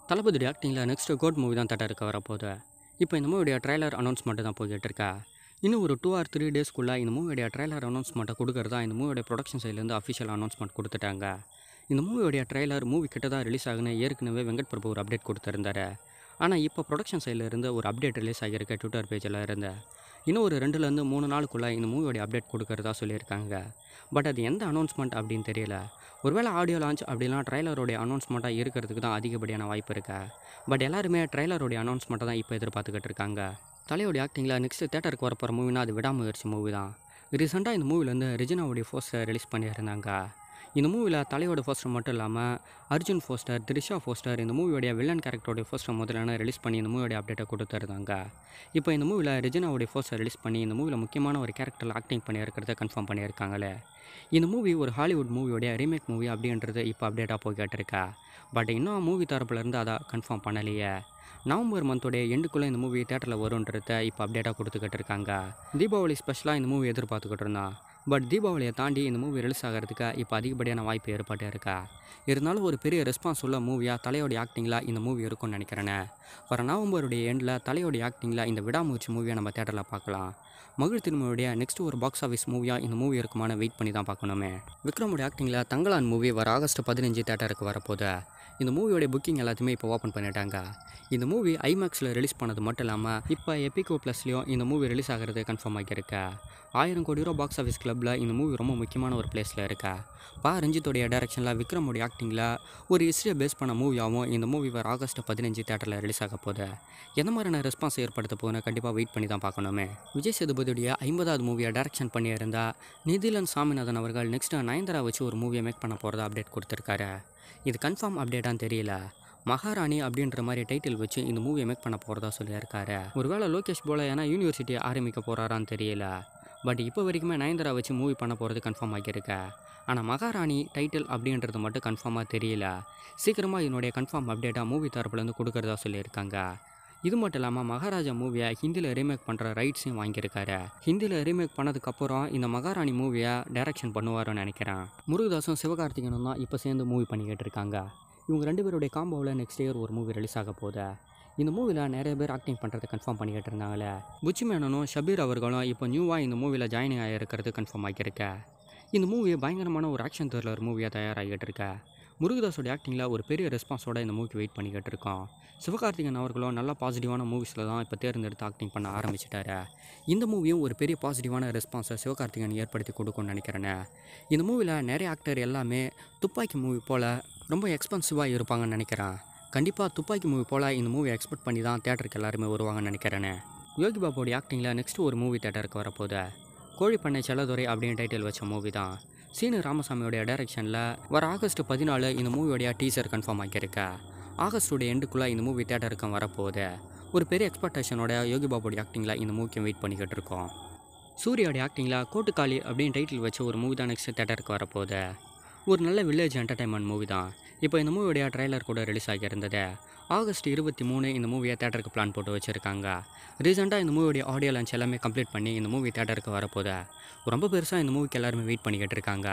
தளபதி ஆக்டிங்கில் next code movie தான் தேட்டருக்கு வரப்போகுது. இப்போ இந்த மூவியோடைய ட்ரைலர் அனௌன்ஸ்மெண்ட் தான் போய்கிட்டு இருக்கா. இன்னும் ஒரு 2 ஆர் 3 டேஸ்க்குள்ளே இந்த மூவியோடைய ட்ரைலர் அனௌன்ஸ்மெண்ட்டை கொடுக்குறதா இந்த மூவியோடைய ப்ரொடக்ஷன் சைட்லேருந்து அஃபிஷியல் அனௌன்ஸ்மெண்ட் கொடுத்துட்டாங்க. இந்த மூவியோடைய ட்ரைலர் மூவி கிட்ட தான் ரிலீஸ் ஆகுன்னு ஏற்கனவே வெங்கட் பிரபு ஒரு அப்டேட் கொடுத்துருந்தாரு. ஆனால் இப்போ ப்ரொடக்ஷன் சைடில் இருந்து ஒரு அப்டேட் ரிலீஸ் ஆகியிருக்க ட்விட்டர் பேஜில் இருந்து இன்னும் ஒரு 2லேருந்து 3 நாளுக்குள்ளே இந்த மூவியோடைய அப்டேட் கொடுக்கறதா சொல்லியிருக்காங்க. பட் அது எந்த அனௌன்ஸ்மெண்ட் அப்படின்னு தெரியல. ஒருவேளை ஆடியோ லான்ச் அப்படின்னா ட்ரைலருடைய அனௌன்ஸ்மெண்ட்டாக இருக்கிறதுக்கு தான் அதிகப்படியான வாய்ப்பு இருக்கா. பட் எல்லாருமே ட்ரைலருடைய அனௌன்ஸ்மெண்ட்டை தான் இப்போ எதிர்பார்த்துக்கிட்டு இருக்காங்க. தலையோடைய ஆக்டிங்கில் நெக்ஸ்ட் தேட்டருக்கு வரப்போகிற மூவினா அது விடாமுயற்சி மூவி தான். ரீசெண்டாக இந்த மூவிலேருந்து ரெஜினாவுடைய போஸ்டர் ரிலீஸ் பண்ணியிருந்தாங்க. இந்த மூவியில் தலையோட போஸ்டர் மட்டும் இல்லாமல் அர்ஜுன் போஸ்டர், த்ரிஷா போஸ்டர், இந்த மூவியோடைய வில்லன் கேரக்டரோடைய போஸ்டர் முதல்ல ரிலீஸ் பண்ணி இந்த மூவியோடைய அப்டேட்டை கொடுத்துருந்தாங்க. இப்போ இந்த மூவியில் ரெஜினாவுடைய போஸ்டர் ரிலீஸ் பண்ணி இந்த மூவியில் முக்கியமான ஒரு கேரக்டரில் ஆக்டிங் பண்ணியிருக்கிறத கன்ஃபார்ம் பண்ணியிருக்காங்களே. இந்த மூவி ஒரு ஹாலிவுட் மூவியோடைய ரீமேக் மூவி அப்படின்றது இப்போ அப்டேட்டாக போய்கிட்டு இருக்கா. பட் இன்னும் மூவி தரப்புலேருந்து அதை கன்ஃபார்ம் பண்ணலையே. நவம்பர் மந்தோடைய எண்டுக்குள்ளே இந்த மூவி தேட்டரில் வரும்ன்றத இப்போ அப்டேட்டாக கொடுத்துக்கிட்டு இருக்காங்க. தீபாவளி ஸ்பெஷலாக இந்த மூவி எதிர்பார்த்துக்கிட்டு இருந்தான். பட் தீபாவளியை தாண்டி இந்த மூவி ரிலீஸ் ஆகிறதுக்கு இப்போ அதிகப்படியான வாய்ப்பு ஏற்பட்டு இருக்கா. இருந்தாலும் ஒரு பெரிய ரெஸ்பான்ஸ் உள்ள மூவியாக தலையோடைய ஆக்டிங்கில் இந்த மூவி இருக்கும்னு நினைக்கிறேனே. வர நவம்பருடைய எண்டில் தலையோடைய ஆக்டிங்கில் இந்த விடாமுயற்சி மூவியை நம்ம தேட்டரில் பார்க்கலாம். மகிழ் திருமணியுடைய நெக்ஸ்ட் ஒரு பாக்ஸ் ஆஃபீஸ் மூவியாக இந்த மூவி இருக்குமான வெயிட் பண்ணி தான் பார்க்கணுமே. விக்ரமுடைய ஆக்டிங்கில் தங்கலான் மூவி வர ஆகஸ்ட் 15 தேட்டருக்கு வரப்போகுது. இந்த மூவியோடைய புக்கிங் எல்லாத்தையுமே இப்போ ஓப்பன் பண்ணிட்டாங்க. இந்த மூவி ஐமேக்ஸில் ரிலீஸ் பண்ணது மட்டும் இல்லாமல் இப்போ எபிகோ ப்ளஸ்லையும் இந்த மூவி ரிலீஸ் ஆகிறது கன்ஃபார்ம் ஆகியிருக்கா. 1000 கோடி ரூபா பாக்ஸ் ஆஃபீஸ் கிளப்பில் இந்த மூவி ரொம்ப முக்கியமான ஒரு பிளேஸில் இருக்கா. ரஞ்சித்தோடைய டைரக்ஷனில் விக்ரமுடைய ஆக்டிங்கில் ஒரு ஹிஸ்ட்ரியை பேஸ் பண்ண மூவியாகவும் இந்த மூவி வர ஆகஸ்ட் 15 தேட்டரில் ரிலீஸ் ஆக போகுது. எந்த மாதிரியான ரெஸ்பான்ஸ் ஏற்படுத்த போகுதுன்னு கண்டிப்பாக வெயிட் பண்ணி தான் பார்க்கணுமே. விஜய் சேதுபதியுடைய 50வது மூவியை டைரக்ஷன் பண்ணியிருந்தால் நிதிலன் சாமிநாதன் அவர்கள் நெக்ஸ்ட்டு நயன்தாரா வச்சு ஒரு மூவியை மேக் பண்ண போகிறதா அப்டேட் கொடுத்துருக்காரு. இது கன்ஃபார்ம் அப்டேட்டான்னு தெரியல. மகாராணி அப்படின்ற மாதிரி டைட்டில் வச்சு இந்த மூவியை மேக் பண்ண போகிறதா சொல்லியிருக்காரு. ஒருவேளை லோகேஷ் போல ஏன்னா யூனிவர்சிட்டியை ஆரம்பிக்க போகிறாரான்னு தெரியல. பட் இப்போ வரைக்குமே நயன்தாரா வச்சு மூவி பண்ண போகிறது கன்ஃபார்ம் ஆகியிருக்க. ஆனால் மகாராணி டைட்டில் அப்படின்றது மட்டும் கன்ஃபார்மாக தெரியல. சீக்கிரமாக இதனுடைய கன்ஃபார்ம் அப்டேட்டாக மூவி தரப்புலேருந்து கொடுக்குறதா சொல்லியிருக்காங்க. இது மட்டும் இல்லாமல் மகாராஜா மூவியை ஹிந்தியில் ரீமேக் பண்ணுற ரைட்ஸையும் வாங்கியிருக்காரு. ஹிந்தியில் ரீமேக் பண்ணதுக்கப்புறம் இந்த மகாராணி மூவியை டைரக்ஷன் பண்ணுவாருன்னு நினைக்கிறேன். முருகதாஸும் சிவகார்த்திகனும் தான் இப்போ சேர்ந்து மூவி பண்ணிக்கிட்டு இருக்காங்க. இவங்க 2 பேருடைய காம்போவில் நெக்ஸ்ட் இயர் ஒரு மூவி ரிலீஸ் ஆக போகுது. இந்த மூவியில் நிறைய பேர் ஆக்டிங் பண்ணுறதை கன்ஃபார்ம் பண்ணிக்கிட்டு இருந்தாங்களே. புச்சி மேனனும் ஷபீர் அவர்களும் இப்போ நியூவாக இந்த மூவியில் ஜாயினிங் ஆகிருக்கிறது கன்ஃபார்ம் ஆகியிருக்க. இந்த மூவி பயங்கரமான ஒரு ஆக்ஷன் த்ரில்லர் மூவியாக தயாராகிட்டு இருக்க. முருகதாஸோட ஆக்டிங்கில் ஒரு பெரிய ரெஸ்பான்ஸோட இந்த மூவிக்கு வெயிட் பண்ணிக்கிட்டு இருக்கோம். சிவகார்த்திகன் அவர்களும் நல்ல பாசிட்டிவான மூவிஸில் தான் இப்போ தேர்ந்தெடுத்து ஆக்டிங் பண்ண ஆரம்பிச்சிட்டாரு. இந்த மூவியும் ஒரு பெரிய பாசிட்டிவான ரெஸ்பான்ஸை சிவகார்த்திகன் ஏற்படுத்தி கொடுக்கும்னு நினைக்கிறேன்னு. இந்த மூவியில் நிறைய ஆக்டர் எல்லாமே துப்பாக்கி மூவி போல் ரொம்ப எக்ஸ்பென்சிவாக இருப்பாங்கன்னு நினைக்கிறேன். கண்டிப்பாக துப்பாக்கி மூவி போல் இந்த மூவி எக்ஸ்பெக்ட் பண்ணி தான் தேட்டருக்கு எல்லாருமே வருவாங்கன்னு நினைக்கிறேன்னு. யோகி பாபுடைய ஆக்டிங்கில் நெக்ஸ்ட் ஒரு மூவி தேட்டருக்கு வரப்போகுது. கோழிப்பண்ணை செல்லதுரை அப்படின்னு டைட்டில் வச்ச மூவி தான். சீனு ராமசாமியோடைய டைரக்ஷனில் வர ஆகஸ்ட் 14 இந்த மூவியோடைய டீசர் கன்ஃபார்ம் ஆகியிருக்க. ஆகஸ்டோடைய எண்டுக்குள்ளே இந்த மூவி தேட்டருக்கு வரப்போகுது. ஒரு பெரிய எக்ஸ்பெக்டேஷனோட யோகி பாபுடைய ஆக்டிங்கில் இந்த மூவிக்கு வெயிட் பண்ணிக்கிட்டு இருக்கோம். சூர்யாவுடைய ஆக்டிங்கில் கோட்டுக்காளி அப்படின்னு டைட்டில் வச்சு ஒரு மூவி தான் நெக்ஸ்ட் தேட்டருக்கு வரப்போகுது. ஒரு நல்ல வில்லேஜ் என்டர்டைன்மெண்ட் மூவி தான். இப்போ இந்த மூவியோடைய ட்ரைலர் கூட ரிலீஸ் ஆகியிருந்தது. ஆகஸ்ட் 23 இந்த மூவியை தேட்டருக்கு பிளான் போட்டு வச்சுருக்காங்க. ரீசெண்டாக இந்த மூவியோடைய ஆடியோ லான்ச் எல்லாமே கம்ப்ளீட் பண்ணி இந்த மூவி தேட்டருக்கு வரப்போகுது. ரொம்ப பெருசாக இந்த மூவிக்கு எல்லாருமே வெயிட் பண்ணிக்கிட்டு இருக்காங்க.